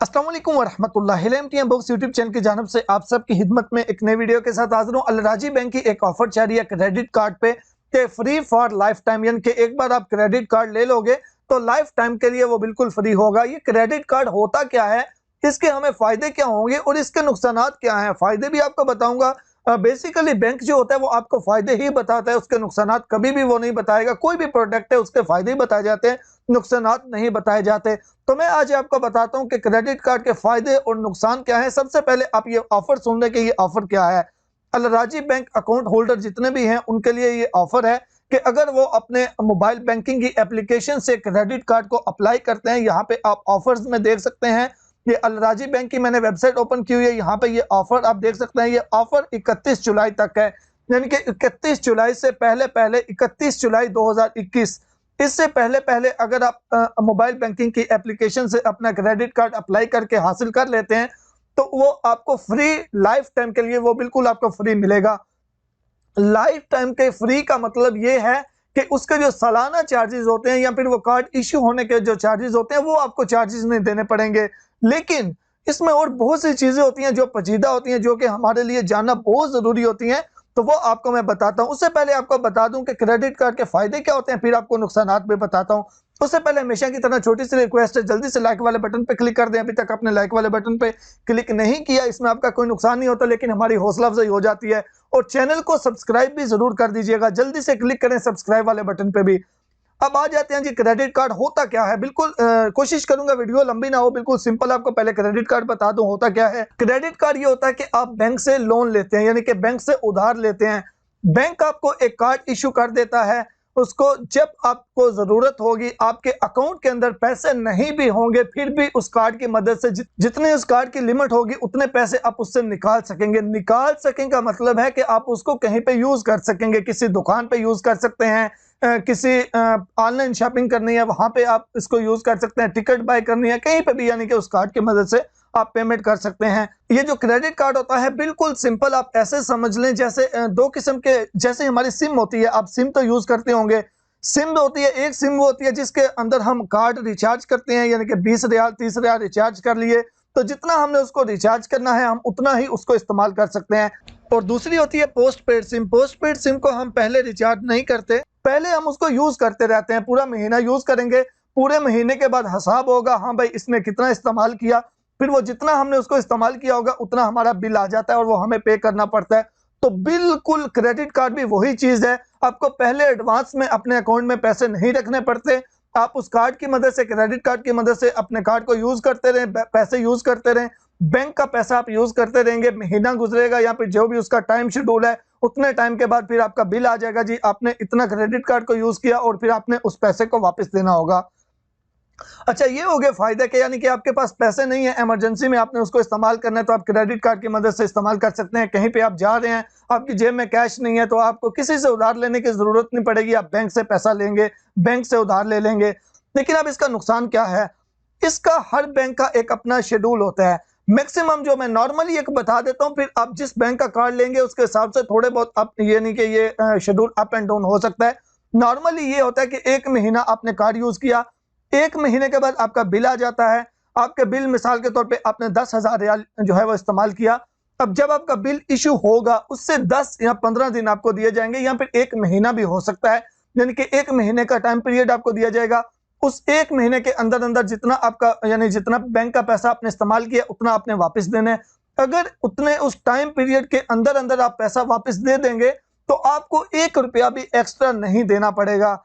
अस्सलाम वालेकुम वरहमतुल्लाहि बुक्स यूट्यूब चैनल की जानिब से आप सबकी खिदमत में एक नई वीडियो के साथ हाजिर हूँ। अलराजी बैंक की एक ऑफर जारी है क्रेडिट कार्ड पे कि फ्री फॉर लाइफ टाइम, यानी कि एक बार आप क्रेडिट कार्ड ले लोगे तो लाइफ टाइम के लिए वो बिल्कुल फ्री होगा। ये क्रेडिट कार्ड होता क्या है, इसके हमें फायदे क्या होंगे और इसके नुकसानात क्या हैं, फायदे भी आपको बताऊंगा। बेसिकली बैंक जो होता है वो आपको फायदे ही बताता है, उसके नुकसानात कभी भी वो नहीं बताएगा। कोई भी प्रोडक्ट है उसके फायदे ही बताए जाते हैं, नुकसानात नहीं बताए जाते। तो मैं आज आपको बताता हूं कि क्रेडिट कार्ड के फायदे और नुकसान क्या है। सबसे पहले आप ये ऑफर सुन लें कि ये ऑफर क्या है। अलराजी बैंक अकाउंट होल्डर जितने भी हैं उनके लिए ये ऑफर है कि अगर वो अपने मोबाइल बैंकिंग की एप्लीकेशन से क्रेडिट कार्ड को अप्लाई करते हैं, यहाँ पे आप ऑफर्स में देख सकते हैं। ये अलराजी बैंक की मैंने वेबसाइट ओपन की हुई है, यहाँ पे ये ऑफर आप देख सकते हैं। ये ऑफर 31 जुलाई तक है, यानी कि 31 जुलाई से पहले पहले 31 जुलाई 2021, इससे पहले पहले अगर आप मोबाइल बैंकिंग की एप्लीकेशन से अपना क्रेडिट कार्ड अप्लाई करके हासिल कर लेते हैं तो वो आपको फ्री लाइफ टाइम के लिए वो बिल्कुल आपको फ्री मिलेगा। लाइफ टाइम के फ्री का मतलब ये है कि उसके जो सालाना चार्जेस होते हैं या फिर वो कार्ड इश्यू होने के जो चार्जेस होते हैं वो आपको चार्जेस नहीं देने पड़ेंगे। लेकिन इसमें और बहुत सी चीजें होती हैं जो पेचीदा होती हैं, जो कि हमारे लिए जानना बहुत जरूरी होती हैं। तो वो आपको मैं बताता हूं। उससे पहले आपको बता दूं कि क्रेडिट कार्ड के फायदे क्या होते हैं, फिर आपको नुकसानात भी बताता हूं। उससे पहले हमेशा की तरह छोटी सी रिक्वेस्ट है, जल्दी से लाइक वाले बटन पे क्लिक कर दें। अभी तक आपने लाइक वाले बटन पे क्लिक नहीं किया, इसमें आपका कोई नुकसान नहीं होता लेकिन हमारी हौसला अफजाई हो जाती है। और चैनल को सब्सक्राइब भी जरूर कर दीजिएगा, जल्दी से क्लिक करें सब्सक्राइब वाले बटन पे भी। अब आ जाते हैं जी, क्रेडिट कार्ड होता क्या है। बिल्कुल कोशिश करूंगा वीडियो लंबी ना हो, बिल्कुल सिंपल आपको पहले क्रेडिट कार्ड बता दूं होता क्या है। क्रेडिट कार्ड ये होता है कि आप बैंक से लोन लेते हैं, यानी कि बैंक से उधार लेते हैं। बैंक आपको एक कार्ड इशू कर देता है, उसको जब आपको जरूरत होगी, आपके अकाउंट के अंदर पैसे नहीं भी होंगे फिर भी उस कार्ड की मदद से जितने उस कार्ड की लिमिट होगी उतने पैसे आप उससे निकाल सकेंगे। निकाल सकेंगे का मतलब है कि आप उसको कहीं पे यूज कर सकेंगे, किसी दुकान पे यूज कर सकते हैं, किसी ऑनलाइन शॉपिंग करनी है वहां पे आप इसको यूज कर सकते हैं, टिकट बाय करनी है कहीं पे भी, यानी कि उस कार्ड की मदद से आप पेमेंट कर सकते हैं। ये जो क्रेडिट कार्ड होता है बिल्कुल सिंपल आप ऐसे समझ लें जैसे दो किस्म के, जैसे हमारी सिम होती है, आप सिम तो यूज करते होंगे। सिम होती है, एक सिम होती है जिसके अंदर हम कार्ड रिचार्ज करते हैं, यानी कि 20 रियाल 30 रियाल रिचार्ज कर लिए तो जितना हमने उसको रिचार्ज करना है हम उतना ही उसको इस्तेमाल कर सकते हैं। और दूसरी होती है post paid SIM. Post paid SIM को हम पहले रिचार्ज नहीं करते, पहले हम उसको यूज करते रहते हैं, पूरा महीना यूज करेंगे, पूरे महीने के बाद हिसाब होगा, हाँ भाई इसने कितना इस्तेमाल किया, फिर वो जितना हमने उसको इस्तेमाल किया होगा उतना हमारा बिल आ जाता है और वो हमें पे करना पड़ता है। तो बिल्कुल क्रेडिट कार्ड भी वही चीज है, आपको पहले एडवांस में अपने अकाउंट में पैसे नहीं रखने पड़ते। आप उस कार्ड की मदद से, क्रेडिट कार्ड की मदद से अपने कार्ड को यूज करते रहें, पैसे यूज करते रहें, बैंक का पैसा आप यूज करते रहेंगे, महीना गुजरेगा या फिर जो भी उसका टाइम शेड्यूल है उतने टाइम के बाद फिर आपका बिल आ जाएगा, जी आपने इतना क्रेडिट कार्ड को यूज किया और फिर आपने उस पैसे को वापस देना होगा। अच्छा, ये हो गए फायदे के, यानी कि आपके पास पैसे नहीं है, इमरजेंसी में आपने उसको इस्तेमाल करना है तो आप क्रेडिट कार्ड की मदद से इस्तेमाल कर सकते हैं। कहीं पे आप जा रहे हैं, आपकी जेब में कैश नहीं है तो आपको किसी से उधार लेने की जरूरत नहीं पड़ेगी, आप बैंक से पैसा लेंगे, बैंक से उधार ले लेंगे। लेकिन अब इसका नुकसान क्या है, इसका हर बैंक का एक अपना शेड्यूल होता है। मैक्सिमम जो मैं नॉर्मली एक बता देता हूं, फिर आप जिस बैंक का कार्ड लेंगे उसके हिसाब से थोड़े बहुत आप ये नहीं कि ये शेड्यूल अप एंड डाउन हो सकता है। नॉर्मली ये होता है कि एक महीना आपने कार्ड यूज किया, एक महीने के बाद आपका बिल आ जाता है। आपके बिल मिसाल के तौर पे आपने 10,000 रियाल जो है वो इस्तेमाल किया। अब जब आपका बिल इशू होगा उससे 10 या 15 दिन आपको दिए जाएंगे या फिर एक महीना भी हो सकता है, यानी कि एक महीने का टाइम पीरियड आपको दिया जाएगा। उस एक महीने के अंदर अंदर जितना आपका, यानी जितना बैंक का पैसा आपने इस्तेमाल किया उतना आपने वापस देना है। अगर उतने उस टाइम पीरियड के अंदर अंदर आप पैसा वापस दे देंगे तो आपको 1 रुपया भी एक्स्ट्रा नहीं देना पड़ेगा।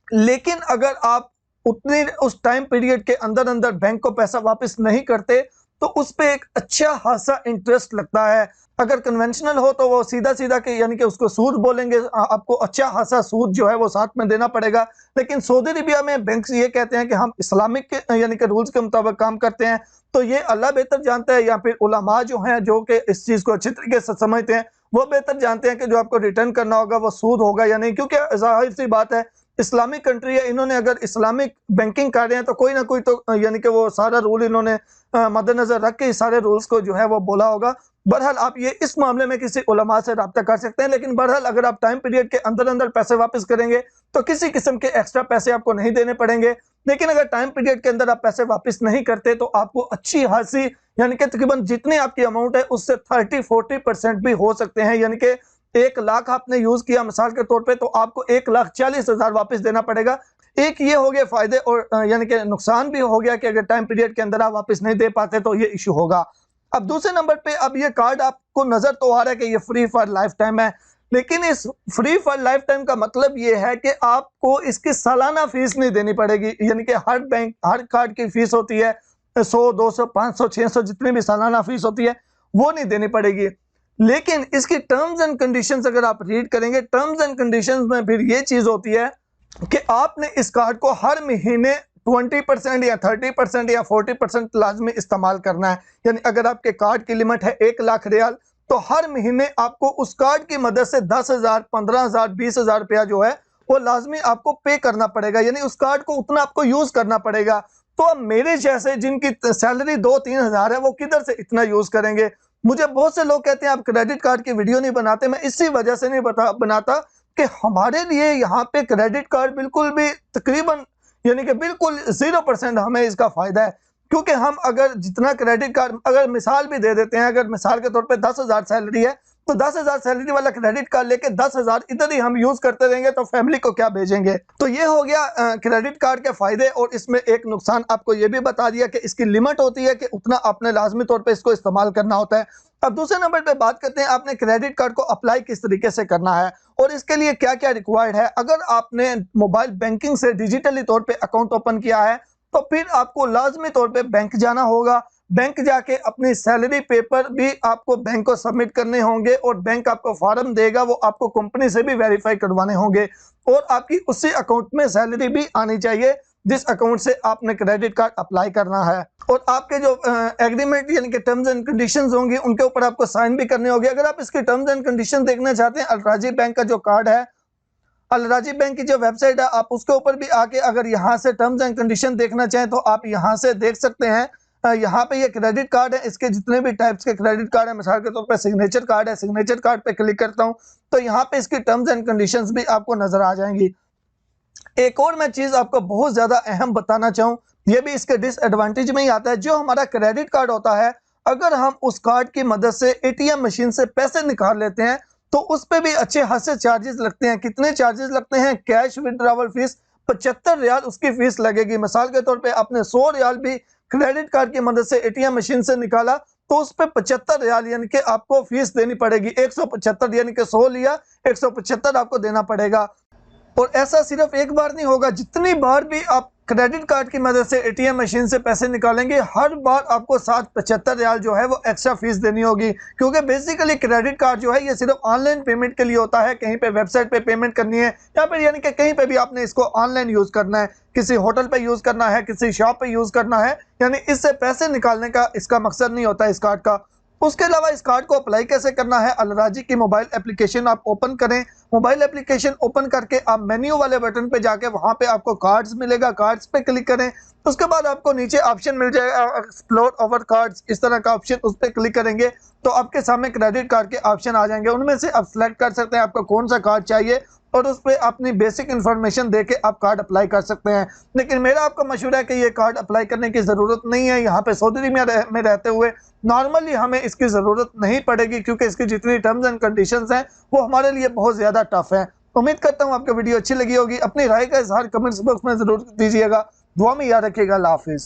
लेकिन अगर आप उतने उस टाइम पीरियड के अंदर अंदर बैंक को पैसा वापस नहीं करते तो उस पे एक अच्छा खासा इंटरेस्ट लगता है। अगर कन्वेंशनल हो तो वो सीधा सीधा के, यानी कि उसको सूद बोलेंगे, आपको अच्छा खासा सूद जो है वो साथ में देना पड़ेगा। लेकिन सऊदी अरबिया में बैंक ये कहते हैं कि हम इस्लामिक के यानी कि रूल्स के मुताबिक काम करते हैं, तो ये अल्लाह बेहतर जानता है या फिर उलमा जो हैं जो कि इस चीज को अच्छी तरीके से समझते हैं वो बेहतर जानते हैं कि जो आपको रिटर्न करना होगा वो सूद होगा या नहीं। क्योंकि जाहिर सी बात है, इस्लामिक कंट्री है, इन्होंने अगर इस्लामिक बैंकिंग कर रहे हैं तो कोई ना कोई तो यानी कि वो सारा रूल इन्होंने मद्देनजर रख के इस सारे रूल्स को जो है वो बोला होगा। बहरहाल आप ये इस मामले में किसी उलमा से रब्ता कर सकते हैं। लेकिन बहरहाल अगर आप टाइम पीरियड के अंदर अंदर पैसे वापस करेंगे तो किसी किस्म के एक्स्ट्रा पैसे आपको नहीं देने पड़ेंगे। लेकिन अगर टाइम पीरियड के अंदर आप पैसे वापस नहीं करते तो आपको अच्छी खासी यानी कि तकरीबन जितनी आपकी अमाउंट है उससे 30-40% भी हो सकते हैं। यानी कि 1 लाख आपने यूज किया मिसाल के तौर पे, तो आपको 1,40,000 वापस देना पड़ेगा। एक ये हो गए फायदे, और यानी कि नुकसान भी हो गया कि अगर टाइम पीरियड के अंदर आप वापस नहीं दे पाते तो ये इशू होगा। अब दूसरे नंबर पे, अब ये कार्ड आपको नजर तो आ रहा है कि ये फ्री फॉर लाइफ टाइम है, लेकिन इस फ्री फॉर लाइफ टाइम का मतलब ये है कि आपको इसकी सालाना फीस नहीं देनी पड़ेगी। यानी कि हर कार्ड की फीस होती है 100, 200, 500, 600 जितनी भी सालाना फीस होती है वो नहीं देनी पड़ेगी। लेकिन इसकी टर्म्स एंड कंडीशंस अगर आप रीड करेंगे, टर्म्स एंड कंडीशंस में फिर ये चीज होती है कि आपने इस कार्ड को हर महीने 20% या 30% या 40% लाजमी इस्तेमाल करना है। यानी अगर आपके कार्ड की लिमिट है 1 लाख रियाल, तो हर महीने आपको उस कार्ड की मदद से 10,000, 15,000, 20,000 रुपया जो है वो लाजमी आपको पे करना पड़ेगा। यानी उस कार्ड को उतना आपको यूज करना पड़ेगा। तो अब मेरे जैसे जिनकी सैलरी 2-3 हजार है वो किधर से इतना यूज करेंगे? मुझे बहुत से लोग कहते हैं आप क्रेडिट कार्ड की वीडियो नहीं बनाते। मैं इसी वजह से नहीं बनाता कि हमारे लिए यहाँ पे क्रेडिट कार्ड बिल्कुल भी तकरीबन यानी कि बिल्कुल 0% हमें इसका फायदा है। क्योंकि हम अगर जितना क्रेडिट कार्ड अगर मिसाल भी दे देते हैं, अगर मिसाल के तौर पे 10,000 सैलरी है तो 10,000 सैलरी वाला क्रेडिट कार्ड लेके 10,000 इधर ही हम यूज करते रहेंगे तो फैमिली को क्या भेजेंगे? तो ये हो गया क्रेडिट कार्ड के फायदे। और इसमें एक नुकसान आपको ये भी बता दिया कि इसकी लिमिट होती है कि उतना आपने लाजमी तौर पे इसको इस्तेमाल करना होता है। अब दूसरे नंबर पे बात करते हैं आपने क्रेडिट कार्ड को अप्लाई किस तरीके से करना है और इसके लिए क्या क्या रिक्वायर्ड है। अगर आपने मोबाइल बैंकिंग से डिजिटली तौर पे अकाउंट ओपन किया है तो फिर आपको लाजमी तौर पे बैंक जाना होगा। बैंक जाके अपनी सैलरी पेपर भी आपको बैंक को सबमिट करने होंगे और बैंक आपको फॉर्म देगा, वो आपको कंपनी से भी वेरीफाई करवाने होंगे और आपकी उसी अकाउंट में सैलरी भी आनी चाहिए जिस अकाउंट से आपने क्रेडिट कार्ड अप्लाई करना है। और आपके जो एग्रीमेंट यानी कि टर्म्स एंड कंडीशंस होंगी उनके ऊपर आपको साइन भी करने होंगे। अगर आप इसके टर्म्स एंड कंडीशन देखना चाहते हैं, अलराजी बैंक का जो कार्ड है, अलराजी बैंक की जो वेबसाइट है, आप उसके ऊपर भी आके अगर यहाँ से टर्म्स एंड कंडीशन देखना चाहें तो आप यहाँ से देख सकते हैं। यहाँ पे ये क्रेडिट कार्ड है, इसके जितने भी टाइप्स के क्रेडिट कार्ड है, मिसाल के तौर पे सिग्नेचर कार्ड है, सिग्नेचर कार्ड पे क्लिक करता हूँ तो यहाँ पे इसकी टर्म्स एंड कंडीशंस भी आपको नजर आ जाएंगी। एक और मैं चीज आपको बहुत ज्यादा अहम बताना चाहूँ, ये भी इसके डिसएडवांटेज में ही आता है। जो हमारा क्रेडिट कार्ड होता है, अगर हम उस कार्ड की मदद से एटीएम मशीन से पैसे निकाल लेते हैं तो उस पे भी अच्छे खासे चार्जेस लगते हैं। कितने चार्जेस लगते हैं? कैश विड्रॉवल फीस 75 रियाल उसकी फीस लगेगी। मिसाल के तौर पे आपने 100 रियाल भी क्रेडिट कार्ड की मदद से एटीएम मशीन से निकाला तो उस पे 75 रियाल यानी कि आपको फीस देनी पड़ेगी। 175 यानी कि 100 लिया, 175 आपको देना पड़ेगा। और ऐसा सिर्फ एक बार नहीं होगा, जितनी बार भी आप क्रेडिट कार्ड की मदद से एटीएम मशीन से पैसे निकालेंगे हर बार आपको 75 रियाल जो है वो एक्स्ट्रा फीस देनी होगी। क्योंकि बेसिकली क्रेडिट कार्ड जो है ये सिर्फ ऑनलाइन पेमेंट के लिए होता है। कहीं पे वेबसाइट पे पेमेंट करनी है या फिर यानी कि कहीं पे भी आपने इसको ऑनलाइन यूज करना है, किसी होटल पे यूज करना है, किसी शॉप पे यूज करना है, यानी इससे पैसे निकालने का इसका मकसद नहीं होता इस कार्ड का। उसके अलावा इस कार्ड को अप्लाई कैसे करना है? अलराजी की मोबाइल एप्लीकेशन आप ओपन करें। मोबाइल एप्लीकेशन ओपन करके आप मेन्यू वाले बटन पे जाके वहां पे आपको कार्ड्स मिलेगा, कार्ड्स पे क्लिक करें। उसके बाद आपको नीचे ऑप्शन मिल जाएगा एक्सप्लोर ओवर कार्ड्स, इस तरह का ऑप्शन, उस पर क्लिक करेंगे तो आपके सामने क्रेडिट कार्ड के ऑप्शन आ जाएंगे। उनमें से आप सिलेक्ट कर सकते हैं आपको कौन सा कार्ड चाहिए और उस पर अपनी बेसिक इन्फॉर्मेशन देके आप कार्ड अप्लाई कर सकते हैं। लेकिन मेरा आपको मशवरा है कि ये कार्ड अप्लाई करने की ज़रूरत नहीं है। यहाँ पे सऊदी में रहते हुए नॉर्मली हमें इसकी ज़रूरत नहीं पड़ेगी क्योंकि इसकी जितनी टर्म्स एंड कंडीशंस हैं वो हमारे लिए बहुत ज़्यादा टफ है। उम्मीद करता हूँ आपको वीडियो अच्छी लगी होगी। अपनी राय का इजहार कमेंट्स बॉक्स में ज़रूर दीजिएगा। दुआ में याद रखिएगा। अल्लाह हाफिज़।